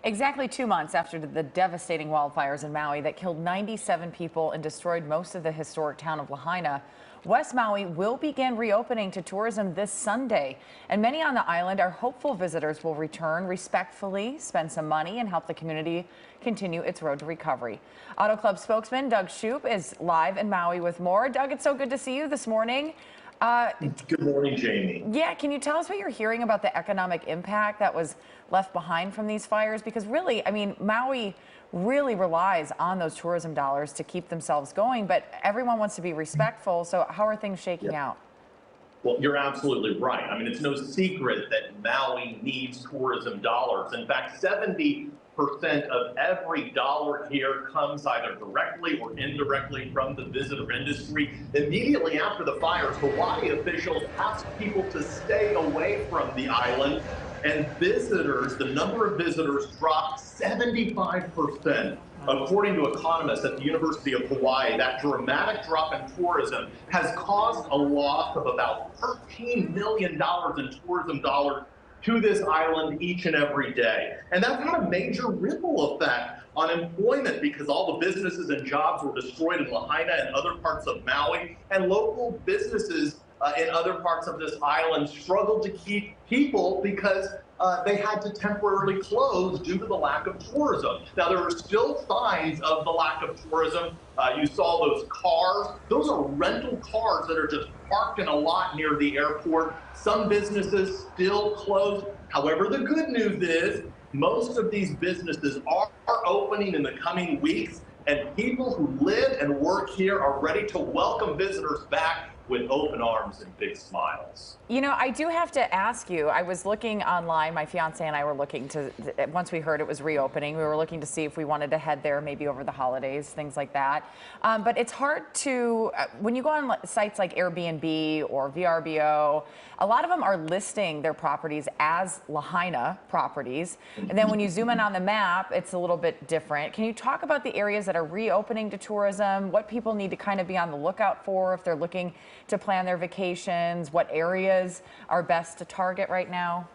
Exactly 2 months after the devastating wildfires in Maui that killed 97 people and destroyed most of the historic town of Lahaina, West Maui will begin reopening to tourism this Sunday. And many on the island are hopeful visitors will return respectfully, spend some money, and help the community continue its road to recovery. Auto Club spokesman Doug Shupe is live in Maui with more. Doug, it's so good to see you this morning. Good morning, Jamie. Yeah, can you tell us what you're hearing about the economic impact that was left behind from these fires? Because really, I mean, Maui really relies on those tourism dollars to keep themselves going, but everyone wants to be respectful. So how are things shaking out? Well, you're absolutely right. I mean, it's no secret that Maui needs tourism dollars. In fact, 70% of every dollar here comes either directly or indirectly from the visitor industry. Immediately after the fires, Hawaii officials asked people to stay away from the island, and visitors, the number of visitors dropped 75%. According to economists at the University of Hawaii, that dramatic drop in tourism has caused a loss of about $13 million in tourism dollars to this island each and every day. And that's had a major ripple effect on employment because all the businesses and jobs were destroyed in Lahaina and other parts of Maui, and local businesses in other parts of this island struggled to keep people because they had to temporarily close due to the lack of tourism. Now, there are still signs of the lack of tourism. You saw those cars. Those are rental cars that are just parked in a lot near the airport. Some businesses still closed. However, the good news is most of these businesses are opening in the coming weeks, and people who live and work here are ready to welcome visitors back with open arms and big smiles. You know, I do have to ask you, I was looking online, my fiance and I were looking to, once we heard it was reopening, we were looking to see if we wanted to head there maybe over the holidays, things like that. But it's hard to, when you go on sites like Airbnb or VRBO, a lot of them are listing their properties as Lahaina properties. And then when you zoom in on the map, it's a little bit different. Can you talk about the areas that are reopening to tourism, what people need to kind of be on the lookout for if they're looking to plan their vacations, what areas are best to target right now?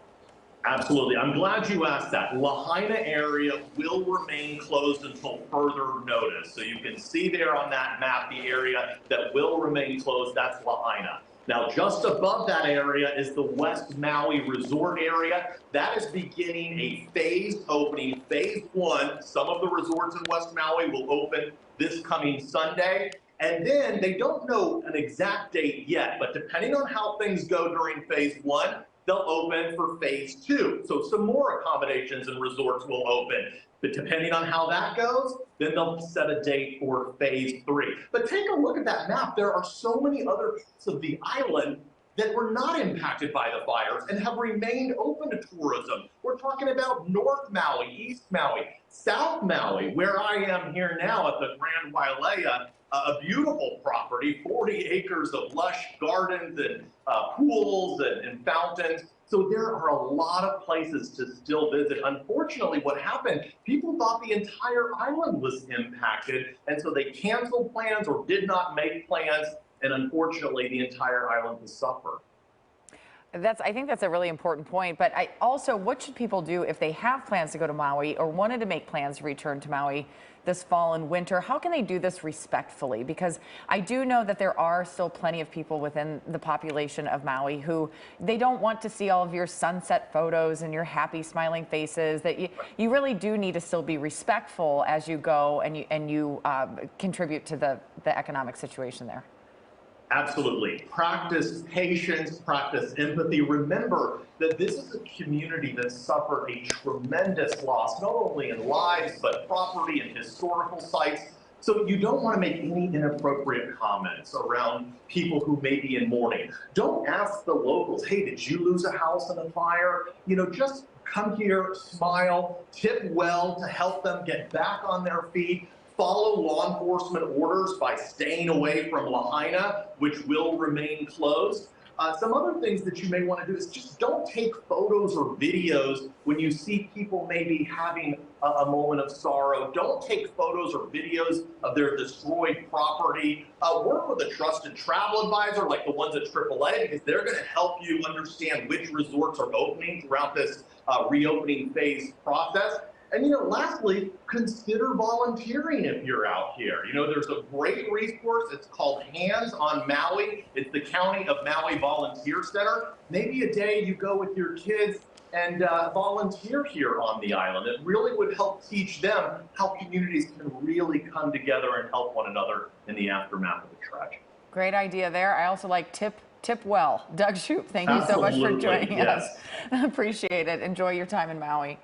Absolutely. I'm glad you asked that. Lahaina area will remain closed until further notice. So you can see there on that map the area that will remain closed. That's Lahaina. Now, just above that area is the West Maui Resort area. That is beginning a phased opening. Phase 1, some of the resorts in West Maui will open this coming Sunday. And then they don't know an exact date yet, but depending on how things go during phase 1, they'll open for phase 2. So some more accommodations and resorts will open. But depending on how that goes, then they'll set a date for phase 3. But take a look at that map. There are so many other parts of the island that were not impacted by the fires and have remained open to tourism. We're talking about North Maui, East Maui, South Maui, where I am here now at the Grand Wailea, a beautiful property, 40 acres of lush gardens and pools and fountains. So there are a lot of places to still visit. Unfortunately, what happened, people thought the entire island was impacted, and so they canceled plans or did not make plans, and unfortunately, the entire island has suffered. I think that's a really important point. But also, what should people do if they have plans to go to Maui or wanted to make plans to return to Maui this fall and winter? How can they do this respectfully? Because I do know that there are still plenty of people within the population of Maui who they don't want to see all of your sunset photos and your happy smiling faces. That you really do need to still be respectful as you go and you contribute to the economic situation there. Absolutely. Practice patience, practice empathy. Remember that this is a community that suffered a tremendous loss, not only in lives, but property and historical sites. So you don't want to make any inappropriate comments around people who may be in mourning. Don't ask the locals, hey, did you lose a house in a fire? You know, just come here, smile, tip well to help them get back on their feet. Follow law enforcement orders by staying away from Lahaina, which will remain closed. Some other things that you may want to do is just don't take photos or videos when you see people maybe having a moment of sorrow. Don't take photos or videos of their destroyed property. Work with a trusted travel advisor like the ones at AAA, because they're going to help you understand which resorts are opening throughout this reopening phase process. And, lastly, consider volunteering if you're out here. There's a great resource. It's called Hands on Maui. It's the County of Maui Volunteer Center. Maybe a day you go with your kids and volunteer here on the island. It really would help teach them how communities can really come together and help one another in the aftermath of a tragedy. Great idea there. I also like tip well. Doug Shupe, thank you so much for Absolutely, joining yes. us. Appreciate it. Enjoy your time in Maui.